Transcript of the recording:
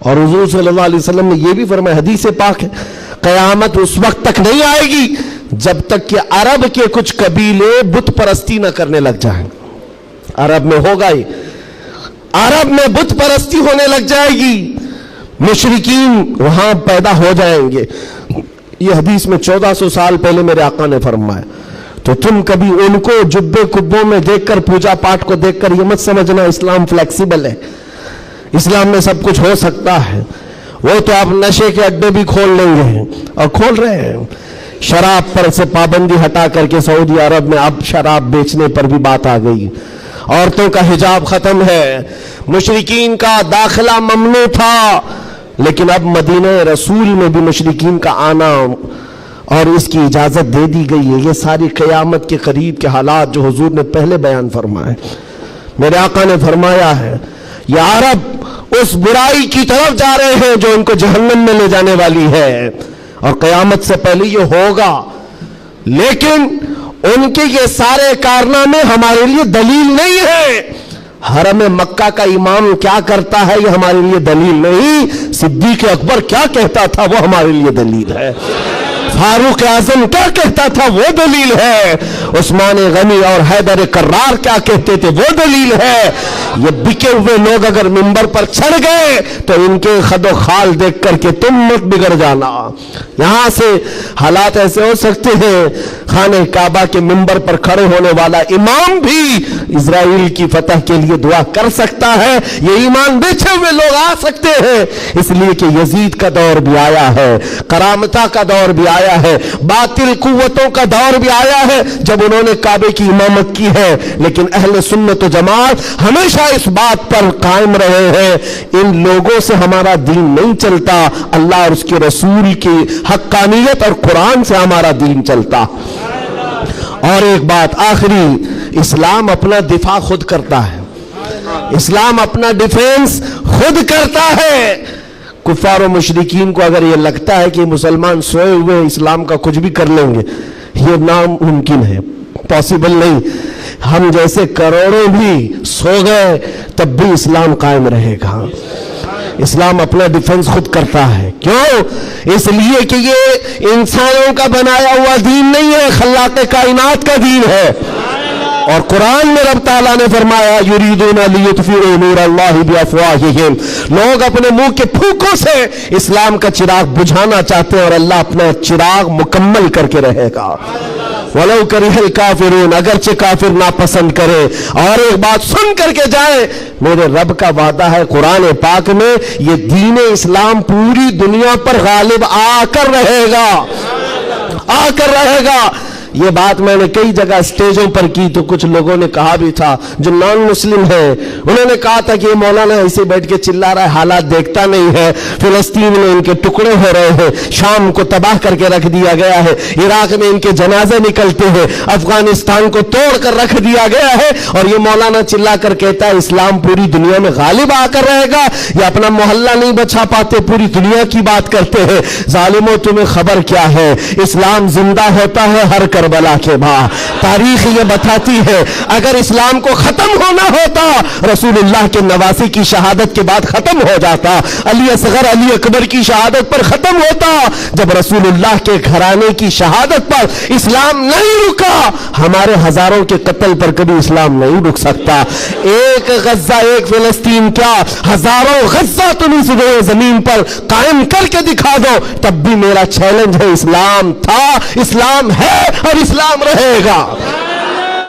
اور حضور صلی اللہ علیہ وسلم نے یہ بھی فرمایا، حدیث پاک ہے، قیامت اس وقت تک نہیں آئے گی جب تک کہ عرب کے کچھ قبیلے بت پرستی نہ کرنے لگ جائیں۔ عرب میں ہوگا ہی، عرب میں بت پرستی ہونے لگ جائے گی، مشرکین وہاں پیدا ہو جائیں گے۔ یہ حدیث میں 1400 سال پہلے میرے آقا نے فرمایا۔ تو تم کبھی ان کو جبے کبوں میں دیکھ کر، پوجا پاٹ کو دیکھ کر یہ مت سمجھنا اسلام فلیکسیبل ہے، اسلام میں سب کچھ ہو سکتا ہے۔ وہ تو آپ نشے کے اڈے بھی کھول لیں گے اور کھول رہے ہیں۔ شراب پر سے پابندی ہٹا کر کے سعودی عرب میں اب شراب بیچنے پر بھی بات آ گئی، عورتوں کا حجاب ختم ہے، مشرکین کا داخلہ ممنوع تھا، لیکن اب مدینہ رسول میں بھی مشرکین کا آنا اور اس کی اجازت دے دی گئی ہے۔ یہ ساری قیامت کے قریب کے حالات جو حضور نے پہلے بیان فرمائے، میرے آقا نے فرمایا ہے یہ عرب اس برائی کی طرف جا رہے ہیں جو ان کو جہنم میں لے جانے والی ہے، اور قیامت سے پہلے یہ ہوگا، لیکن ان کے یہ سارے کارنامے ہمارے لیے دلیل نہیں ہے۔ حرم مکہ کا امام کیا کرتا ہے یہ ہمارے لیے دلیل نہیں، صدیق اکبر کیا کہتا تھا وہ ہمارے لیے دلیل ہے، فاروق اعظم کیا کہتا تھا وہ دلیل ہے، عثمان غنی اور حیدر کرار کیا کہتے تھے وہ دلیل ہے۔ یہ بکے ہوئے لوگ اگر منبر پر چڑھ گئے تو ان کے خد و خال دیکھ کر کے تم مت بگڑ جانا۔ یہاں سے حالات ایسے ہو سکتے ہیں، خانہ کعبہ کے منبر پر کھڑے ہونے والا امام بھی اسرائیل کی فتح کے لیے دعا کر سکتا ہے، یہ ایمان بیچے ہوئے لوگ آ سکتے ہیں، اس لیے کہ یزید کا دور بھی آیا ہے، کرامتہ کا دور بھی آیا ہے، باطل قوتوں کا دور بھی آیا ہے جب انہوں نے کعبے کی امامت کی ہے، لیکن اہل سنت و جماعت ہمیشہ اس بات پر قائم رہے ہیں ان لوگوں سے ہمارا دین نہیں چلتا، اللہ اور اس کے رسول کی حقانیت اور قرآن سے ہمارا دین چلتا۔ اور ایک بات آخری، اسلام اپنا دفاع خود کرتا ہے، اسلام اپنا ڈیفینس خود کرتا ہے۔ کفار و مشرکین کو اگر یہ لگتا ہے کہ مسلمان سوئے ہوئے اسلام کا کچھ بھی کر لیں گے، یہ ناممکن ہے، پاسبل نہیں۔ ہم جیسے کروڑوں بھی سو گئے تب بھی اسلام قائم رہے گا۔ اسلام اپنا ڈیفنس خود کرتا ہے، کیوں؟ اس لیے کہ یہ انسانوں کا بنایا ہوا دین نہیں ہے، خلاق کائنات کا دین ہے۔ اور قرآن میں رب تعالیٰ نے فرمایا یریدون لیطفئوا نور اللہ بافواہہم، لوگ اپنے منہ کے پھونکوں سے اسلام کا چراغ بجھانا چاہتے ہیں اور اللہ اپنا چراغ مکمل کر کے رہے گا۔ وَلَوْ كَرِهَ الْكَافِرُونَ، اگرچہ کافر ناپسند کرے۔ اور ایک بات سن کر کے جائیں، میرے رب کا وعدہ ہے قرآن پاک میں، یہ دین اسلام پوری دنیا پر غالب آ کر رہے گا، آ کر رہے گا۔ یہ بات میں نے کئی جگہ اسٹیجوں پر کی تو کچھ لوگوں نے کہا بھی تھا جو نان مسلم ہیں، انہوں نے کہا تھا کہ یہ مولانا ایسے بیٹھ کے چلا رہا ہے، حالات دیکھتا نہیں ہے، فلسطین میں ان کے ٹکڑے ہو رہے ہیں، شام کو تباہ کر کے رکھ دیا گیا ہے، عراق میں ان کے جنازے نکلتے ہیں، افغانستان کو توڑ کر رکھ دیا گیا ہے، اور یہ مولانا چلا کر کہتا ہے اسلام پوری دنیا میں غالب آ کر رہے گا۔ یہ اپنا محلہ نہیں بچا پاتے، پوری دنیا کی بات کرتے ہیں۔ ظالموں تمہیں خبر کیا ہے، اسلام زندہ ہوتا ہے ہر کربلا کے بعد۔ تاریخ یہ بتاتی ہے اگر اسلام کو ختم ہونا ہوتا رسول اللہ کے نواسی کی شہادت کے بعد ختم ہو جاتا، علی اصغر علی اکبر کی شہادت پر ختم ہوتا، جب رسول اللہ کے گھرانے کی شہادت پر اسلام نہیں رکا، ہمارے ہزاروں کے قتل پر کبھی اسلام نہیں رک سکتا۔ ایک غزہ ایک فلسطین کیا، ہزاروں غزہ تم اس زمین پر قائم کر کے دکھا دو، تب بھی میرا چیلنج ہے، اسلام تھا، اسلام ہے اور اسلام رہے گا۔